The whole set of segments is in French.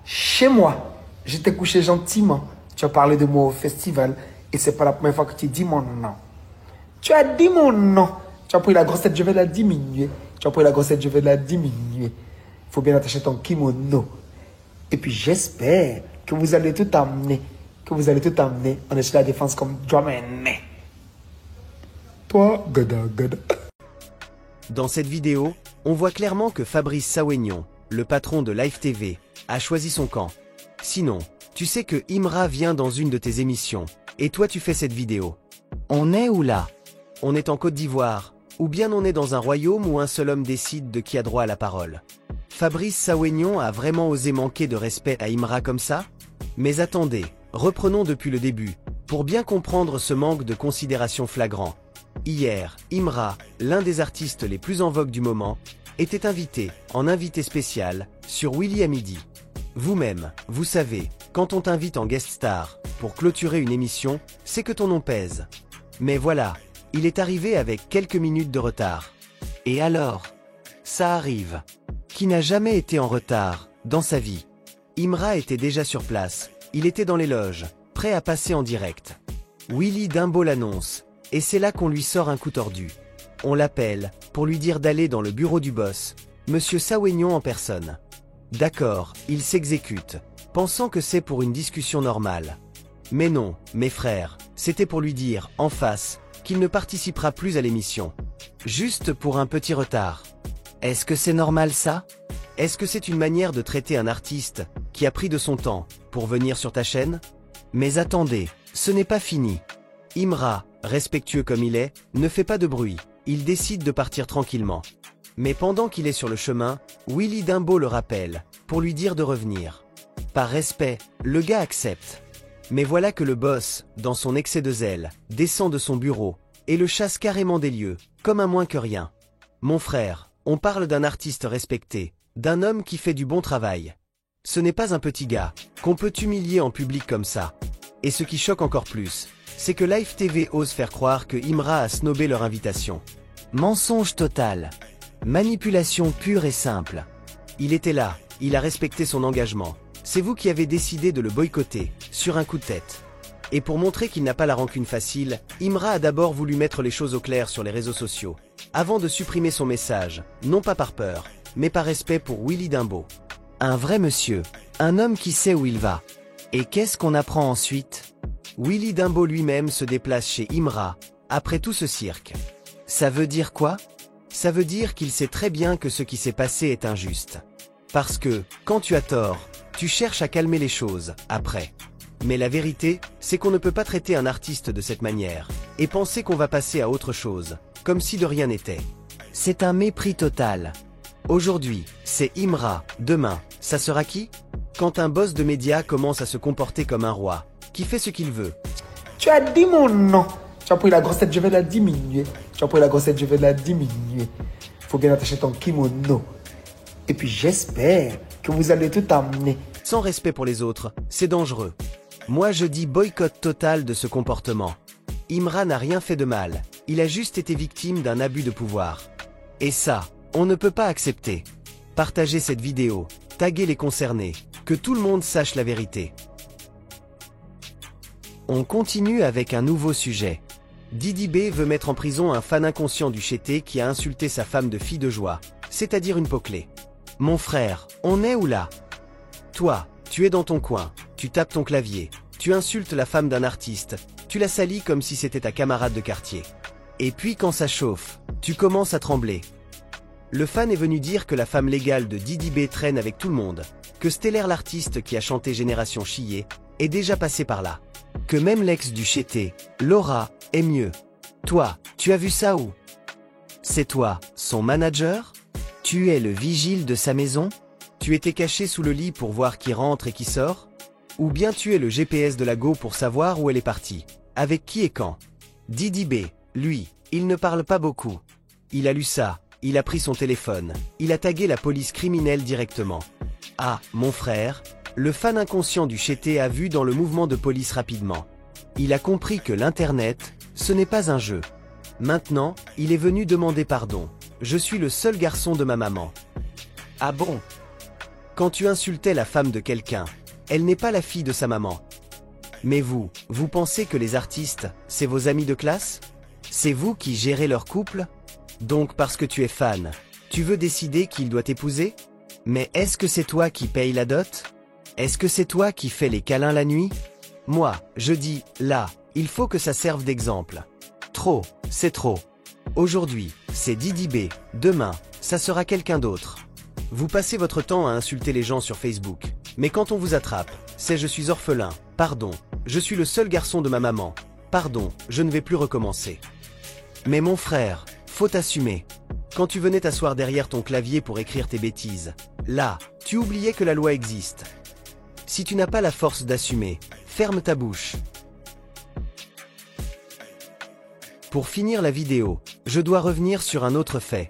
Chez moi, je t'ai couché gentiment. Tu as parlé de moi au festival et c'est pas la première fois que tu dis mon nom. Tu as dit mon nom. Tu as pris la grossette, je vais la diminuer. Tu as pris la grossette, je vais la diminuer. Il faut bien attacher ton kimono. Et puis j'espère que vous allez tout amener. Que vous allez tout amener. On est sur la défense comme Drummond. Toi, gada, gada. Dans cette vidéo, on voit clairement que Fabrice Sawénion, le patron de Live TV, a choisi son camp. Sinon, tu sais que Imra vient dans une de tes émissions, et toi tu fais cette vidéo. On est où là? On est en Côte d'Ivoire, ou bien on est dans un royaume où un seul homme décide de qui a droit à la parole. Fabrice Sawénion a vraiment osé manquer de respect à Imra comme ça? Mais attendez, reprenons depuis le début, pour bien comprendre ce manque de considération flagrant. Hier, Imra, l'un des artistes les plus en vogue du moment, était invité, en invité spécial, sur Willy à midi. Vous-même, vous savez, quand on t'invite en guest star, pour clôturer une émission, c'est que ton nom pèse. Mais voilà, il est arrivé avec quelques minutes de retard. Et alors? Ça arrive. Qui n'a jamais été en retard, dans sa vie? Imra était déjà sur place, il était dans les loges, prêt à passer en direct. Willy Dimbaud l'annonce, et c'est là qu'on lui sort un coup tordu. On l'appelle, pour lui dire d'aller dans le bureau du boss, Monsieur Sawénion en personne. D'accord, il s'exécute, pensant que c'est pour une discussion normale. Mais non, mes frères, c'était pour lui dire, en face, qu'il ne participera plus à l'émission. Juste pour un petit retard. Est-ce que c'est normal ça? Est-ce que c'est une manière de traiter un artiste, qui a pris de son temps, pour venir sur ta chaîne? Mais attendez, ce n'est pas fini. Imra, respectueux comme il est, ne fait pas de bruit, il décide de partir tranquillement. Mais pendant qu'il est sur le chemin, Willy Dimbaud le rappelle, pour lui dire de revenir. Par respect, le gars accepte. Mais voilà que le boss, dans son excès de zèle, descend de son bureau, et le chasse carrément des lieux, comme un moins que rien. Mon frère, on parle d'un artiste respecté, d'un homme qui fait du bon travail. Ce n'est pas un petit gars, qu'on peut humilier en public comme ça. Et ce qui choque encore plus, c'est que Live TV ose faire croire que Imra a snobé leur invitation. Mensonge total. Manipulation pure et simple. Il était là, il a respecté son engagement. C'est vous qui avez décidé de le boycotter, sur un coup de tête. Et pour montrer qu'il n'a pas la rancune facile, Imra a d'abord voulu mettre les choses au clair sur les réseaux sociaux, avant de supprimer son message, non pas par peur, mais par respect pour Willy Dimbaud. Un vrai monsieur, un homme qui sait où il va. Et qu'est-ce qu'on apprend ensuite? Willy Dimbaud lui-même se déplace chez Imra, après tout ce cirque. Ça veut dire quoi? Ça veut dire qu'il sait très bien que ce qui s'est passé est injuste. Parce que, quand tu as tort, tu cherches à calmer les choses, après. Mais la vérité, c'est qu'on ne peut pas traiter un artiste de cette manière, et penser qu'on va passer à autre chose, comme si de rien n'était. C'est un mépris total. Aujourd'hui, c'est Imra, demain, ça sera qui? Quand un boss de médias commence à se comporter comme un roi, qui fait ce qu'il veut. Tu as dit mon nom. Tu as pris la grossette, je vais la diminuer. Tu as pris la grossette, je vais la diminuer. Il faut bien attacher ton kimono. Et puis j'espère que vous allez tout amener. Sans respect pour les autres, c'est dangereux. Moi je dis boycott total de ce comportement. Imra n'a rien fait de mal, il a juste été victime d'un abus de pouvoir. Et ça, on ne peut pas accepter. Partagez cette vidéo, taguez les concernés, que tout le monde sache la vérité. On continue avec un nouveau sujet. Didi B veut mettre en prison un fan inconscient du Chété qui a insulté sa femme de fille de joie, c'est-à-dire une poclée. Mon frère, on est où là? Toi, tu es dans ton coin, tu tapes ton clavier, tu insultes la femme d'un artiste, tu la salis comme si c'était ta camarade de quartier. Et puis quand ça chauffe, tu commences à trembler. Le fan est venu dire que la femme légale de Didi B traîne avec tout le monde, que Stellaire l'artiste qui a chanté Génération Chillé, est déjà passé par là. Que même l'ex du Chété, Laura, est mieux. Toi, tu as vu ça où? C'est toi, son manager? Tu es le vigile de sa maison? Tu étais caché sous le lit pour voir qui rentre et qui sort? Ou bien tu es le GPS de la go pour savoir où elle est partie? Avec qui et quand? Didi B, lui, il ne parle pas beaucoup. Il a lu ça, il a pris son téléphone, il a tagué la police criminelle directement. Ah, mon frère, le fan inconscient du Chété a vu dans le mouvement de police rapidement. Il a compris que l'Internet, ce n'est pas un jeu. Maintenant, il est venu demander pardon. Je suis le seul garçon de ma maman. Ah bon? Quand tu insultais la femme de quelqu'un, elle n'est pas la fille de sa maman. Mais vous pensez que les artistes, c'est vos amis de classe? C'est vous qui gérez leur couple? Donc parce que tu es fan, tu veux décider qui il doit épouser? Mais est-ce que c'est toi qui paye la dot? Est-ce que c'est toi qui fais les câlins la nuit? Moi, je dis, là, il faut que ça serve d'exemple. Trop, c'est trop. Aujourd'hui, c'est Didi B, demain, ça sera quelqu'un d'autre. Vous passez votre temps à insulter les gens sur Facebook, mais quand on vous attrape, c'est je suis orphelin, pardon, je suis le seul garçon de ma maman, pardon, je ne vais plus recommencer. Mais mon frère, faut assumer. Quand tu venais t'asseoir derrière ton clavier pour écrire tes bêtises, là, tu oubliais que la loi existe. Si tu n'as pas la force d'assumer, ferme ta bouche. Pour finir la vidéo, je dois revenir sur un autre fait.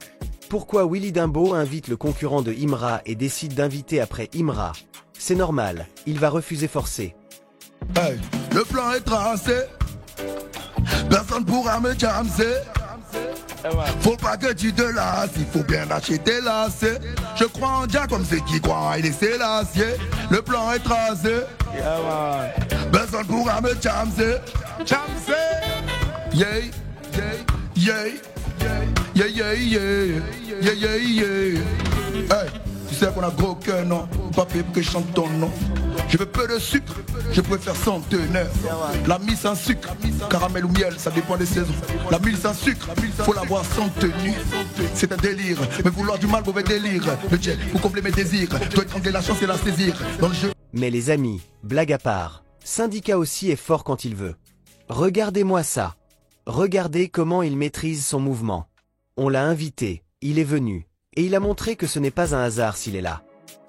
Pourquoi Willy Dimbaud invite le concurrent de Imra et décide d'inviter après Imra? C'est normal, il va refuser forcé. Hey, le plan est tracé, personne pourra me jamser. Faut pas que tu te lasses, il faut bien lâcher tes lacets. Je crois en Dieu comme ceux qui croient en laisser l'acier. Le plan est tracé, personne pourra me jamser. Yeah, yeah, yeah, yeah, yeah, yeah, yeah, yeah. Hey, tu sais qu'on a gros cœur, non? Pas payé pour que je chante ton nom. Je veux peu de sucre, je préfère centenaire. La mie sans sucre, caramel ou miel, ça dépend des saisons. La mie sans sucre, faut l'avoir sans tenue. C'est un délire, mais vouloir du mal, mauvais délire. Le jet, pour combler mes désirs, dois étrangler la chance et la saisir. Dans le jeu. Mais les amis, blague à part, Syndicat aussi est fort quand il veut. Regardez-moi ça. Regardez comment il maîtrise son mouvement. On l'a invité, il est venu, et il a montré que ce n'est pas un hasard s'il est là.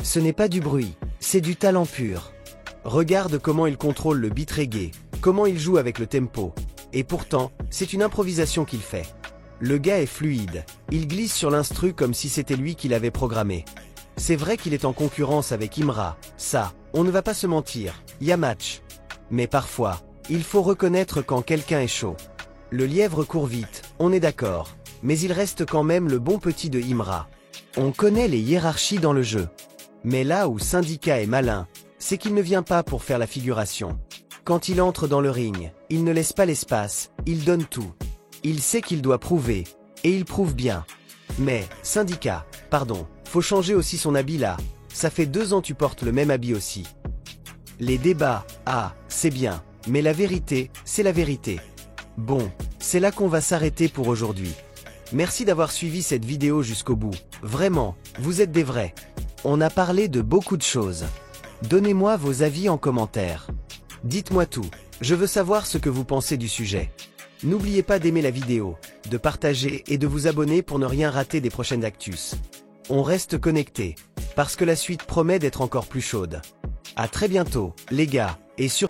Ce n'est pas du bruit, c'est du talent pur. Regarde comment il contrôle le beat reggae, comment il joue avec le tempo. Et pourtant, c'est une improvisation qu'il fait. Le gars est fluide, il glisse sur l'instru comme si c'était lui qui l'avait programmé. C'est vrai qu'il est en concurrence avec Imra, ça, on ne va pas se mentir, y a match. Mais parfois, il faut reconnaître quand quelqu'un est chaud. Le lièvre court vite, on est d'accord, mais il reste quand même le bon petit de Imra. On connaît les hiérarchies dans le jeu. Mais là où Syndicat est malin, c'est qu'il ne vient pas pour faire la figuration. Quand il entre dans le ring, il ne laisse pas l'espace, il donne tout. Il sait qu'il doit prouver, et il prouve bien. Mais, Syndicat, pardon, faut changer aussi son habit là, ça fait 2 ans tu portes le même habit aussi. Les débats, ah, c'est bien, mais la vérité, c'est la vérité. Bon, c'est là qu'on va s'arrêter pour aujourd'hui. Merci d'avoir suivi cette vidéo jusqu'au bout, vraiment, vous êtes des vrais. On a parlé de beaucoup de choses. Donnez-moi vos avis en commentaire. Dites-moi tout, je veux savoir ce que vous pensez du sujet. N'oubliez pas d'aimer la vidéo, de partager et de vous abonner pour ne rien rater des prochaines actus. On reste connectés, parce que la suite promet d'être encore plus chaude. À très bientôt, les gars, et sur...